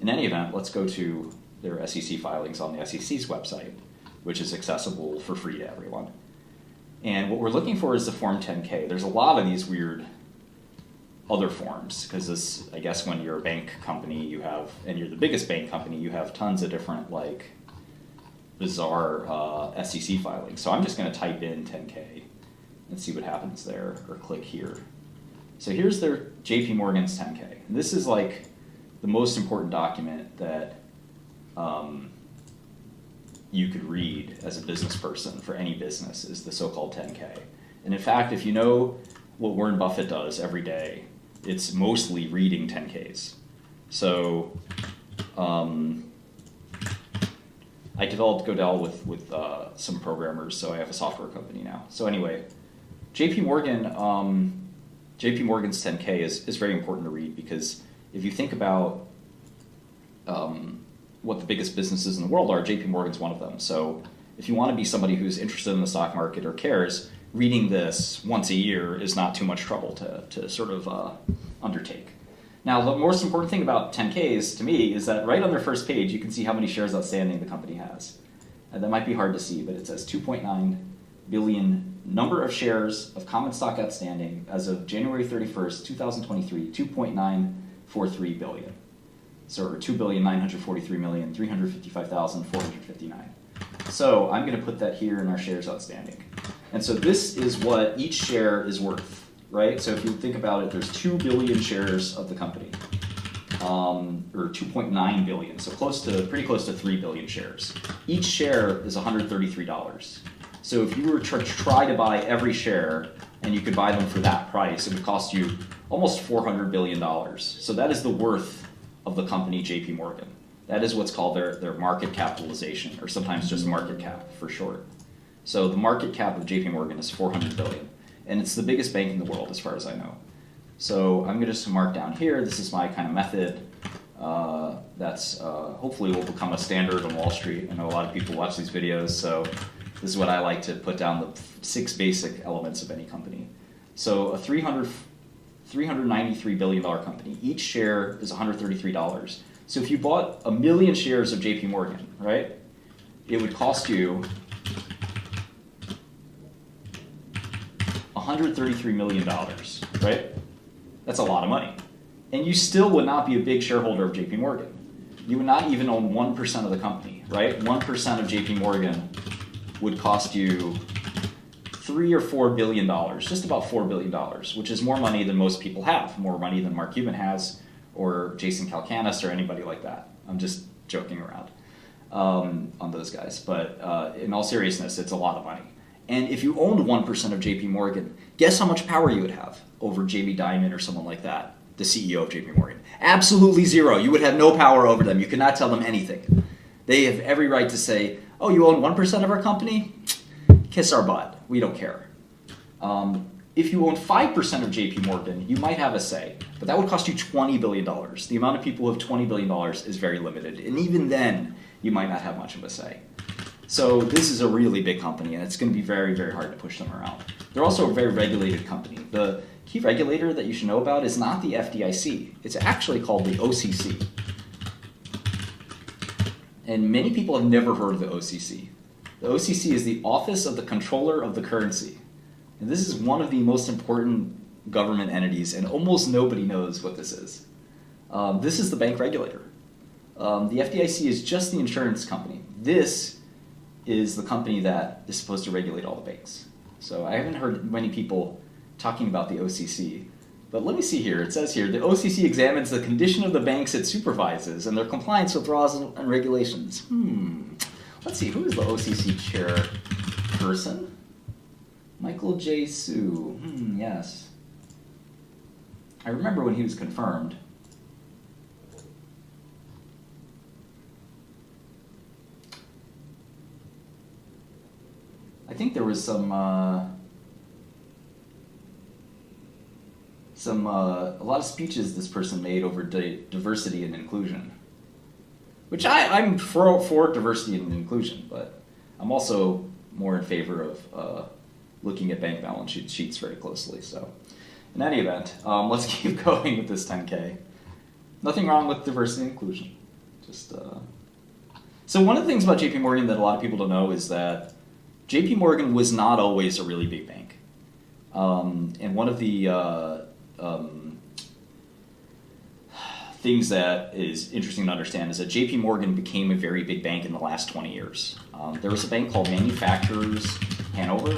In any event, let's go to their SEC filings on the SEC's website, which is accessible for free to everyone. And what we're looking for is the Form 10K. There's a lot of these weird other forms, because this, I guess when you're a bank company, you have, and you're the biggest bank company, you have tons of different like bizarre SEC filings. So I'm just going to type in 10K and see what happens there, or click here. So here's their JP Morgan's 10K. And this is like the most important document that you could read as a business person for any business, is the so-called 10K. And in fact, if you know what Warren Buffett does every day, it's mostly reading 10Ks. So I developed Godel with some programmers, so I have a software company now. So anyway, JP Morgan's 10K is very important to read, because if you think about what the biggest businesses in the world are, JP Morgan's one of them. So if you want to be somebody who's interested in the stock market or cares, reading this once a year is not too much trouble to sort of undertake. Now, the most important thing about 10Ks to me is that right on their first page, you can see how many shares outstanding the company has. And that might be hard to see, but it says 2.9 billion number of shares of common stock outstanding as of January 31st, 2023, 2.943 billion. So 2,943,355,459. So I'm going to put that here in our shares outstanding. And so this is what each share is worth, right? So if you think about it, there's 2 billion shares of the company, or 2.9 billion, so pretty close to 3 billion shares. Each share is $133. So if you were to try to buy every share and you could buy them for that price, it would cost you almost $400 billion. So that is the worth of the company JP Morgan. That is what's called their market capitalization, or sometimes just market cap for short. So the market cap of JP Morgan is 400 billion, and it's the biggest bank in the world as far as I know. So I'm going to just mark down here, this is my kind of method that's hopefully will become a standard on Wall Street. I know a lot of people watch these videos, so this is what I like to put down, the 6 basic elements of any company. So a $393 billion company, each share is $133. So if you bought 1 million shares of JP Morgan, right, it would cost you $133 million, right? That's a lot of money. And you still would not be a big shareholder of JP Morgan. You would not even own 1% of the company, right? 1% of JP Morgan would cost you $3 or $4 billion, just about $4 billion, which is more money than most people have, more money than Mark Cuban has, or Jason Calacanis, or anybody like that. I'm just joking around on those guys. But in all seriousness, it's a lot of money. And if you owned 1% of JP Morgan, guess how much power you would have over Jamie Dimon or someone like that, the CEO of JP Morgan? Absolutely zero. You would have no power over them. You could not tell them anything. They have every right to say, oh, you own 1% of our company? Kiss our butt. We don't care. If you own 5% of JP Morgan, you might have a say, but that would cost you $20 billion. The amount of people who have $20 billion is very limited, and even then, you might not have much of a say. So this is a really big company, and it's going to be very, very hard to push them around. They're also a very regulated company. The key regulator that you should know about is not the FDIC. It's actually called the OCC. And many people have never heard of the OCC. The OCC is the Office of the Controller of the Currency. And this is one of the most important government entities, and almost nobody knows what this is. This is the bank regulator. The FDIC is just the insurance company. This is the company that is supposed to regulate all the banks. So I haven't heard many people talking about the OCC. But let me see here. It says here, the OCC examines the condition of the banks it supervises and their compliance with laws and regulations. Let's see, who is the OCC chairperson? Michael J. Sue. Yes. I remember when he was confirmed. I think there was a lot of speeches this person made over diversity and inclusion, which I'm for diversity and inclusion, but I'm also more in favor of looking at bank balance sheets very closely. So in any event, let's keep going with this 10K. Nothing wrong with diversity and inclusion. So one of the things about JP Morgan that a lot of people don't know is that JP Morgan was not always a really big bank. And one of the things that is interesting to understand is that JP Morgan became a very big bank in the last 20 years. There was a bank called Manufacturers Hanover,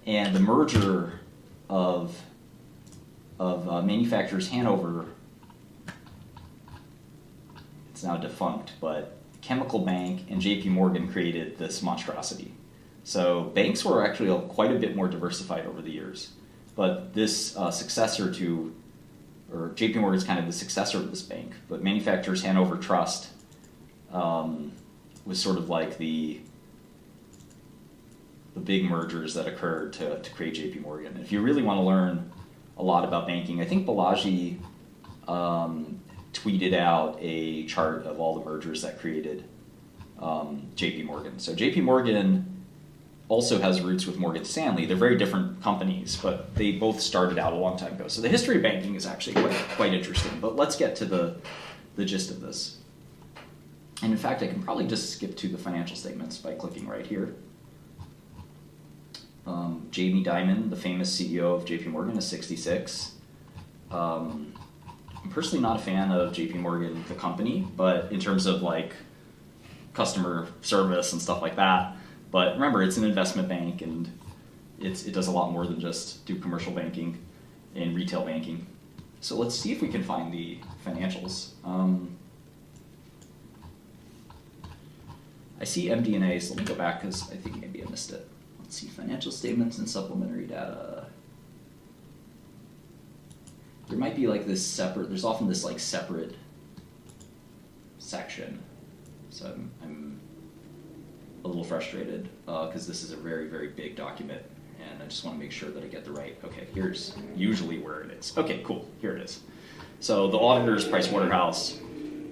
and the merger of Manufacturers Hanover, it's now defunct, but Chemical Bank and JP Morgan created this monstrosity. So banks were actually quite a bit more diversified over the years, but this successor to, or JP Morgan is kind of the successor of this bank, but Manufacturers Hanover Trust was sort of like the big mergers that occurred to create JP Morgan. If you really want to learn a lot about banking, I think Balaji tweeted out a chart of all the mergers that created JP Morgan. So JP Morgan also has roots with Morgan Stanley. They're very different companies, but they both started out a long time ago. So the history of banking is actually quite interesting, but let's get to the gist of this. And in fact, I can probably just skip to the financial statements by clicking right here. Jamie Dimon, the famous CEO of JP Morgan, is 66. I'm personally not a fan of JP Morgan, the company, but in terms of like customer service and stuff like that. But remember, it's an investment bank, and it does a lot more than just do commercial banking and retail banking. So let's see if we can find the financials. I see MD&A, so let me go back because I think maybe I missed it. Let's see, financial statements and supplementary data. There might be like this separate, there's often this like separate section. So I'm a little frustrated because this is a very, very big document, and I just want to make sure that I get the right, okay, here's usually where it is. Okay, cool, here it is. So the auditor's Pricewaterhouse,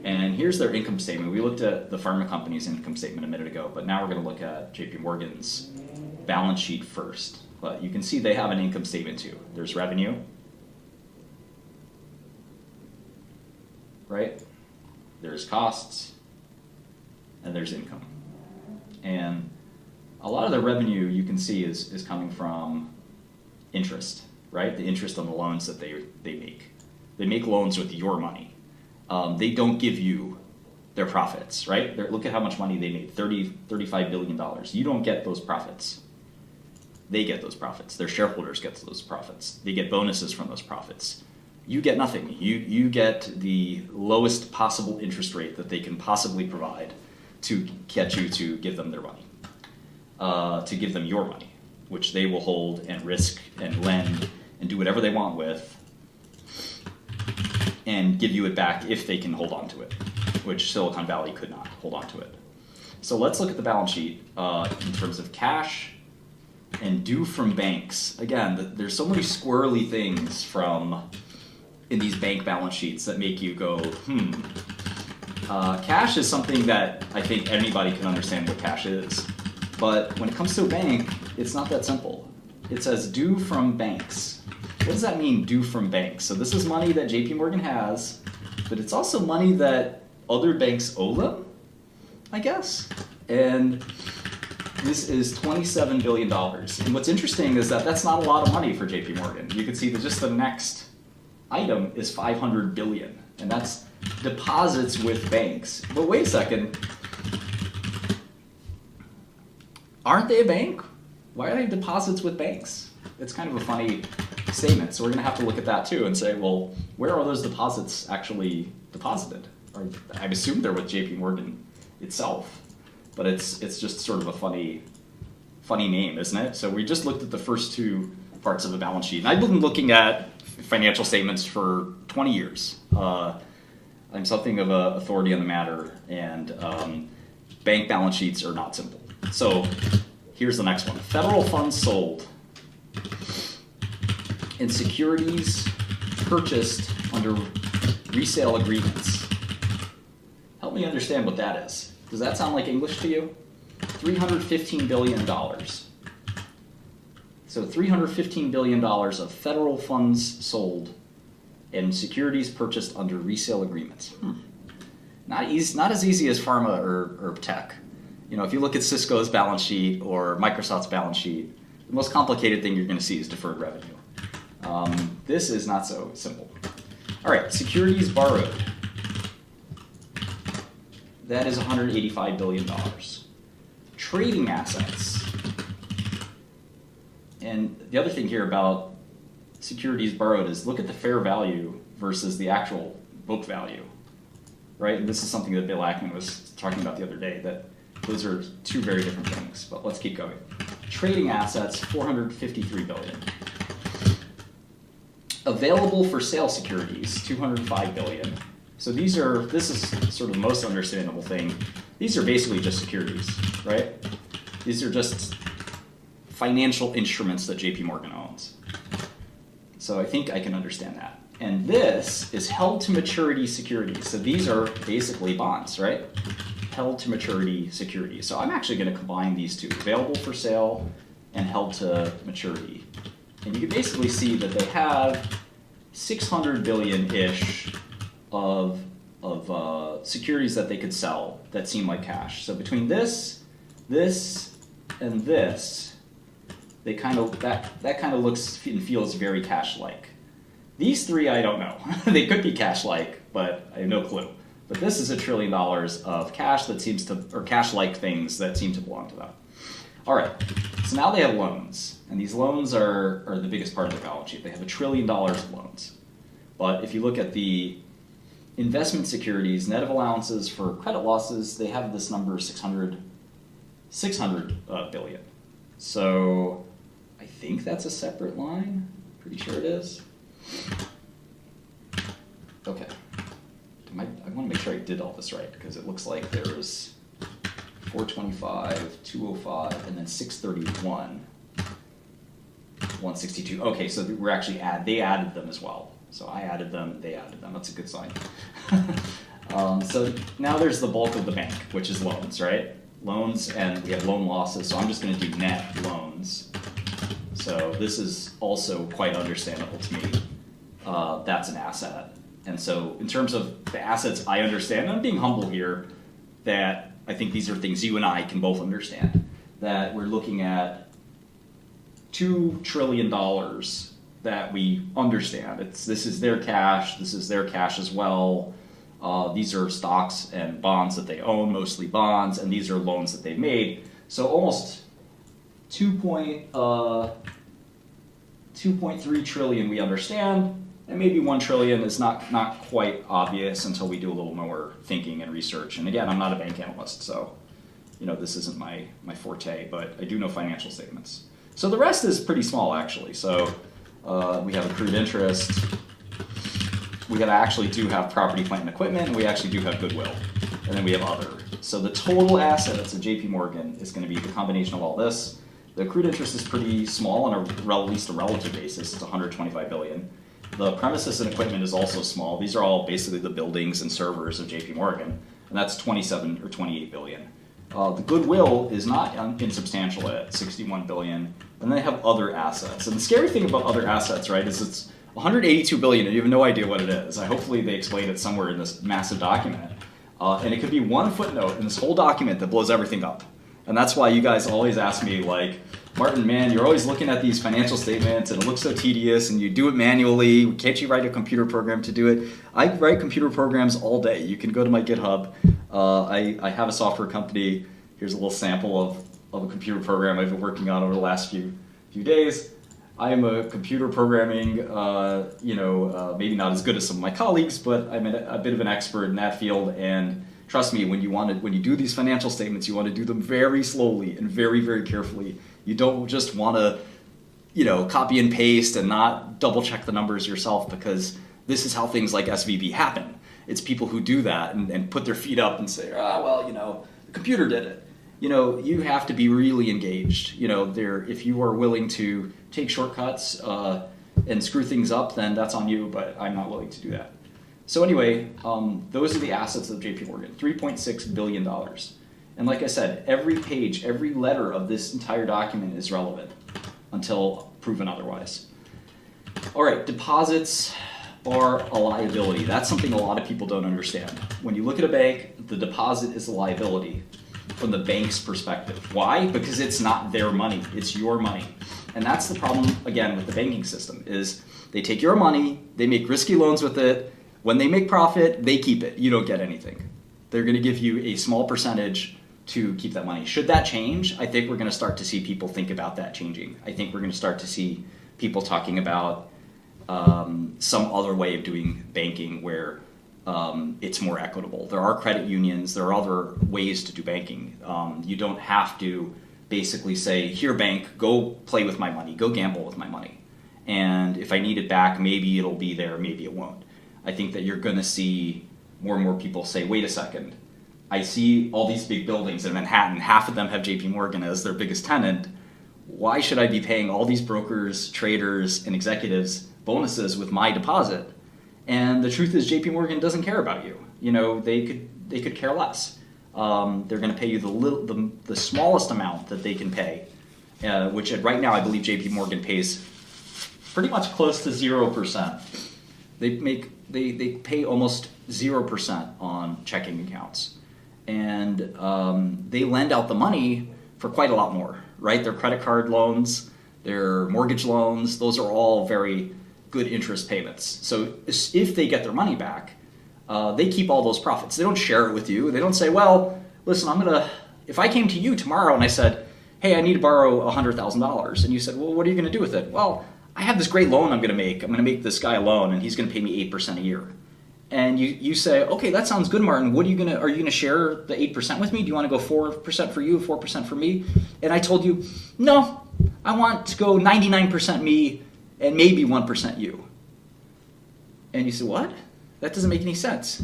and here's their income statement. We looked at the pharma company's income statement a minute ago, but now we're going to look at JP Morgan's balance sheet first. But you can see they have an income statement too. There's revenue, right? There's costs, and there's income. And a lot of the revenue you can see is coming from interest, right? The interest on the loans that they make. They make loans with your money. They don't give you their profits, right? Look at how much money they made, $35 billion. You don't get those profits. They get those profits. Their shareholders get those profits. They get bonuses from those profits. You get nothing. You get the lowest possible interest rate that they can possibly provide to get you to give them their money, to give them your money, which they will hold and risk and lend and do whatever they want with, and give you it back if they can hold on to it, which Silicon Valley could not hold on to it. So let's look at the balance sheet in terms of cash and due from banks. Again, there's so many squirrely things in these bank balance sheets that make you go, cash is something that I think anybody can understand what cash is. But when it comes to a bank, it's not that simple. It says due from banks. What does that mean, due from banks? So this is money that JP Morgan has, but it's also money that other banks owe them, I guess. And this is $27 billion. And what's interesting is that that's not a lot of money for JP Morgan. You can see that just the next item is $500 billion, and that's deposits with banks. But wait a second, aren't they a bank? Why are they deposits with banks? It's kind of a funny statement. So we're going to have to look at that too and say, well, where are those deposits actually deposited? Or I assume they're with JP Morgan itself, but it's just sort of a funny name, isn't it? So we just looked at the first two parts of the balance sheet, and I've been looking at financial statements for 20 years. I'm something of an authority on the matter, and bank balance sheets are not simple. So here's the next one. Federal funds sold and securities purchased under resale agreements. Help me understand what that is. Does that sound like English to you? $315 billion. So $315 billion of federal funds sold and securities purchased under resale agreements. Now not as easy as pharma or tech. You know, if you look at Cisco's balance sheet or Microsoft's balance sheet, the most complicated thing you're going to see is deferred revenue. This is not so simple. All right, securities borrowed. That is $185 billion. Trading assets. And the other thing here about securities borrowed is look at the fair value versus the actual book value, right? And this is something that Bill Ackman was talking about the other day, that those are two very different things, but let's keep going. Trading assets, $453 billion. Available for sale securities, $205 billion. So this is sort of the most understandable thing. These are basically just securities, right? These are just financial instruments that JP Morgan owns. So I think I can understand that. And this is held to maturity securities. So these are basically bonds, right? Held to maturity securities. So I'm actually going to combine these two, available for sale and held to maturity. And you can basically see that they have 600 billion-ish of securities that they could sell that seem like cash. So between this, and this, they kind of that kind of looks and feels very cash-like. These three, I don't know. They could be cash-like, but I have no clue. But this is $1 trillion of cash that seems to, or cash-like things that seem to belong to them. All right, so now they have loans, and these loans are the biggest part of their balance sheet. They have $1 trillion of loans. But if you look at the investment securities, net of allowances for credit losses, they have this number 600 billion. So I think that's a separate line. Pretty sure it is. Okay. I want to make sure I did all this right, because it looks like there's 425, 205, and then 631, 162. Okay, so we're actually they added them as well. So I added them, they added them. That's a good sign. So now there's the bulk of the bank, which is loans, right? Loans, and we have loan losses. So I'm just going to do net loans. So this is also quite understandable to me. That's an asset. And so in terms of the assets I understand, and I'm being humble here, that I think these are things you and I can both understand, that we're looking at $2 trillion that we understand. This is their cash as well. These are stocks and bonds that they own, mostly bonds, and these are loans that they've made. So almost 2.3 trillion we understand, and maybe 1 trillion is not quite obvious until we do a little more thinking and research. And again, I'm not a bank analyst, so this isn't my forte, but I do know financial statements. So the rest is pretty small, actually. So we have accrued interest. We actually do have property, plant, and equipment, and we actually do have goodwill. And then we have other. So the total assets of JP Morgan is going to be the combination of all this. The accrued interest is pretty small on at least a relative basis. It's 125 billion. The premises and equipment is also small. These are all basically the buildings and servers of JP Morgan, and that's 27 or 28 billion. The goodwill is not insubstantial at 61 billion, and they have other assets. And the scary thing about other assets, right, is it's 182 billion, and you have no idea what it is. Hopefully they explain it somewhere in this massive document. And it could be one footnote in this whole document that blows everything up. And that's why you guys always ask me, like, Martin, man, you're always looking at these financial statements and it looks so tedious and you do it manually. Can't you write a computer program to do it? I write computer programs all day. You can go to my GitHub. I have a software company. Here's a little sample of a computer program I've been working on over the last few days. I am a computer programming, maybe not as good as some of my colleagues, but I'm a bit of an expert in that field. And trust me, when you do these financial statements, you want to do them very slowly and very, very carefully. You don't just want to, copy and paste and not double check the numbers yourself, because this is how things like SVB happen. It's people who do that and put their feet up and say, the computer did it. You have to be really engaged. If you are willing to take shortcuts and screw things up, then that's on you, but I'm not willing to do that. So anyway, those are the assets of JP Morgan, $3.6 billion. And like I said, every page, every letter of this entire document is relevant until proven otherwise. All right, deposits. are a liability. That's something a lot of people don't understand. When you look at a bank, the deposit is a liability from the bank's perspective. Why? Because it's not their money, it's your money. And that's the problem, again, with the banking system, is they take your money, they make risky loans with it. When they make profit, they keep it. You don't get anything. They're going to give you a small percentage to keep that money. Should that change, I think we're going to start to see people think about that changing. I think we're going to start to see people talking about some other way of doing banking where it's more equitable. There are credit unions, there are other ways to do banking. You don't have to basically say, here bank, go play with my money, go gamble with my money. And if I need it back, maybe it'll be there, maybe it won't. I think that you're going to see more and more people say, wait a second, I see all these big buildings in Manhattan, half of them have JP Morgan as their biggest tenant. Why should I be paying all these brokers, traders, and executives bonuses with my deposit? And the truth is JP Morgan doesn't care about you. You know, they could care less. They're going to pay you the smallest amount that they can pay, which right now I believe JP Morgan pays pretty much close to 0%. They pay almost 0% on checking accounts, and they lend out the money for quite a lot more, right? Their credit card loans, their mortgage loans, those are all very good interest payments. So if they get their money back, they keep all those profits. They don't share it with you. They don't say, well, listen, if I came to you tomorrow and I said, hey, I need to borrow $100,000, and you said, well, what are you going to do with it? Well, I have this great loan I'm going to make. I'm going to make this guy a loan, and he's going to pay me 8% a year. And you say, okay, that sounds good, Martin. Are you going to share the 8% with me? Do you want to go 4% for you, 4% for me? And I told you, no, I want to go 99% me and maybe 1% you. And you said, what? That doesn't make any sense.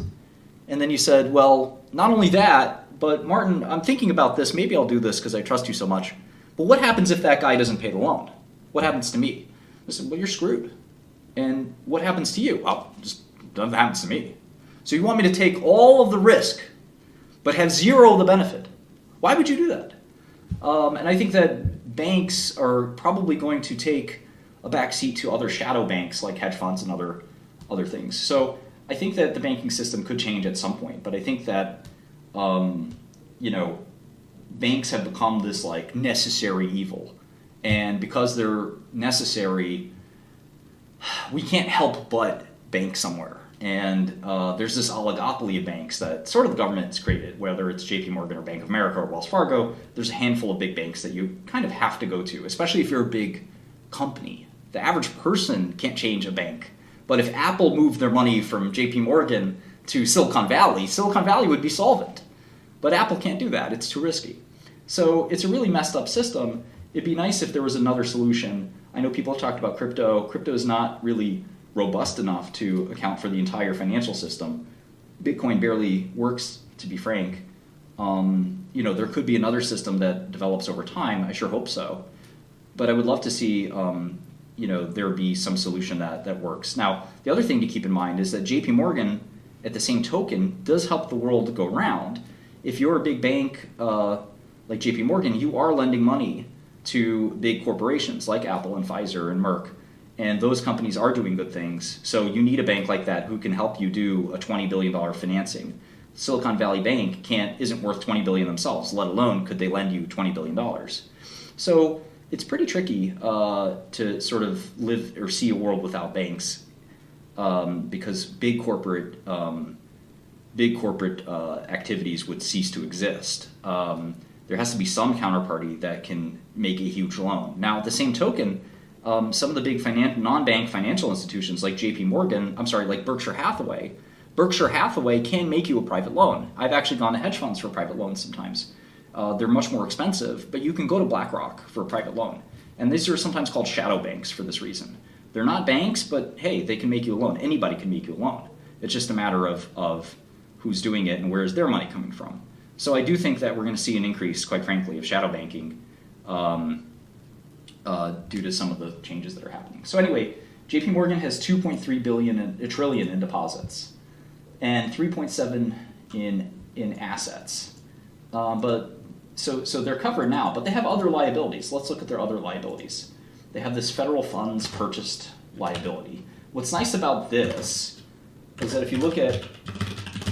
And then you said, well, not only that, but Martin, I'm thinking about this. Maybe I'll do this because I trust you so much. But what happens if that guy doesn't pay the loan? What happens to me? I said, well, you're screwed. And what happens to you? Well, just nothing happens to me. So you want me to take all of the risk, but have zero of the benefit? Why would you do that? And I think that banks are probably going to take a backseat to other shadow banks like hedge funds and other things. So I think that the banking system could change at some point, but I think that banks have become this like necessary evil, and because they're necessary, we can't help but bank somewhere. And there's this oligopoly of banks that sort of the government has created, whether it's JP Morgan or Bank of America or Wells Fargo. There's a handful of big banks that you kind of have to go to, especially if you're a big company. The average person can't change a bank. But if Apple moved their money from JP Morgan to Silicon Valley would be solvent. But Apple can't do that. It's too risky. So it's a really messed up system. It'd be nice if there was another solution. I know people have talked about crypto. Crypto is not really robust enough to account for the entire financial system. Bitcoin barely works, to be frank. There could be another system that develops over time. I sure hope so. But I would love to see there be some solution that works. Now, the other thing to keep in mind is that JP Morgan, at the same token, does help the world go round. If you're a big bank like JP Morgan, you are lending money to big corporations like Apple and Pfizer and Merck, and those companies are doing good things. So you need a bank like that who can help you do a $20 billion financing. Silicon Valley Bank isn't worth $20 billion themselves, let alone could they lend you $20 billion. So it's pretty tricky to sort of live or see a world without banks because big corporate activities would cease to exist. There has to be some counterparty that can make a huge loan. Now, at the same token, some of the big non-bank financial institutions like like Berkshire Hathaway can make you a private loan. I've actually gone to hedge funds for private loans sometimes. They're much more expensive, but you can go to BlackRock for a private loan. And these are sometimes called shadow banks for this reason. They're not banks, but hey, they can make you a loan. Anybody can make you a loan. It's just a matter of who's doing it and where is their money coming from. So I do think that we're going to see an increase, quite frankly, of shadow banking due to some of the changes that are happening. So anyway, JP Morgan has $2.3 trillion in deposits and 3.7 in assets. So they're covered now, but they have other liabilities. Let's look at their other liabilities. They have this federal funds purchased liability. What's nice about this is that if you look at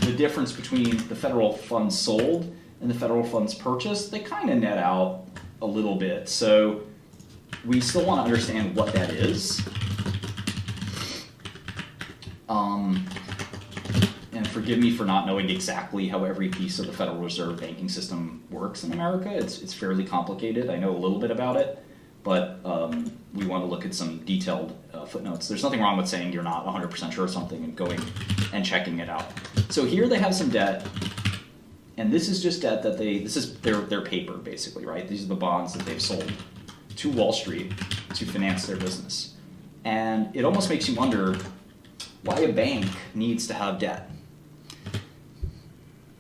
the difference between the federal funds sold and the federal funds purchased, they kind of net out a little bit. So we still want to understand what that is. And forgive me for not knowing exactly how every piece of the Federal Reserve banking system works in America. It's fairly complicated. I know a little bit about it, but we want to look at some detailed footnotes. There's nothing wrong with saying you're not 100% sure of something and going and checking it out. So here they have some debt, and this is just debt that this is their paper basically, right? These are the bonds that they've sold to Wall Street to finance their business. And it almost makes you wonder why a bank needs to have debt.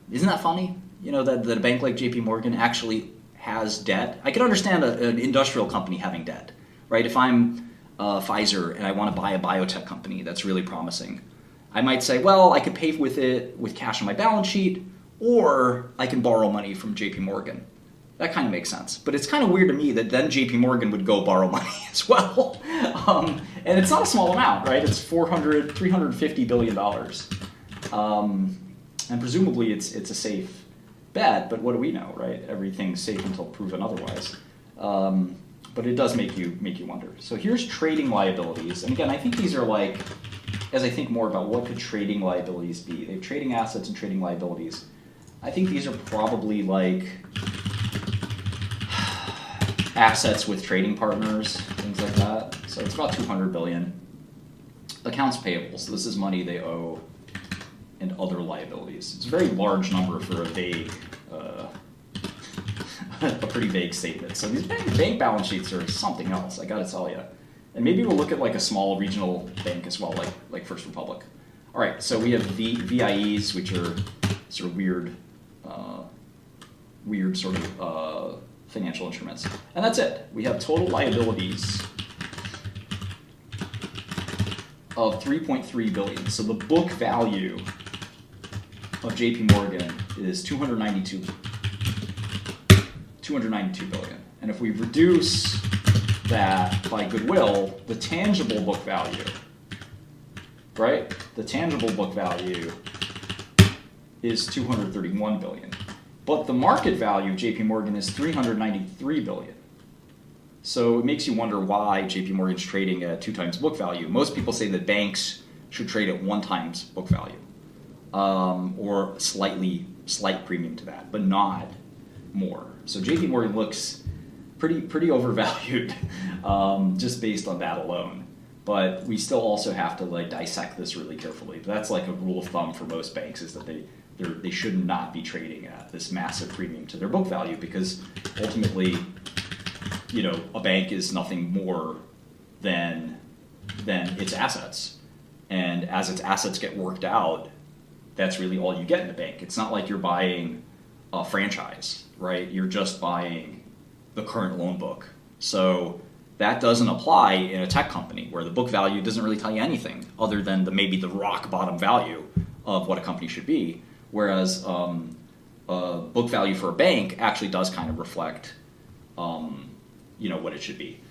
Isn't that funny? You know, that a bank like JP Morgan actually has debt. I can understand an industrial company having debt, right? If I'm Pfizer and I want to buy a biotech company that's really promising, I might say, well, I could pay with it with cash on my balance sheet, or I can borrow money from JP Morgan. That kind of makes sense. But it's kind of weird to me that then JP Morgan would go borrow money as well. And it's not a small amount, right? It's $350 billion. And presumably it's a safe bet, but what do we know, right? Everything's safe until proven otherwise. But it does make you wonder. So here's trading liabilities. And again, I think these are like, as I think more about what could trading liabilities be, they have trading assets and trading liabilities. I think these are probably like assets with trading partners, things like that. So it's about 200 billion. Accounts payable, so this is money they owe, and other liabilities. It's a very large number for a vague, a pretty vague statement. So these bank balance sheets are something else, I gotta tell you. And maybe we'll look at like a small regional bank as well, like First Republic. All right, so we have VIEs, which are sort of weird sort of financial instruments. And that's it. We have total liabilities of 3.3 billion. So the book value of JP Morgan is 292 billion. And if we reduce that by goodwill, the tangible book value, right? The tangible book value is 231 billion. But the market value of JP Morgan is 393 billion. So it makes you wonder why JP Morgan's trading at 2 times book value. Most people say that banks should trade at 1 times book value, or slight premium to that, but not more. So JP Morgan looks pretty overvalued, just based on that alone. But we still also have to like dissect this really carefully. But that's like a rule of thumb for most banks, is that they should not be trading at this massive premium to their book value, because ultimately, you know, a bank is nothing more than its assets. And as its assets get worked out, that's really all you get in a bank. It's not like you're buying a franchise, right? You're just buying the current loan book. So that doesn't apply in a tech company, where the book value doesn't really tell you anything other than maybe the rock bottom value of what a company should be. Whereas book value for a bank actually does kind of reflect, you know, what it should be.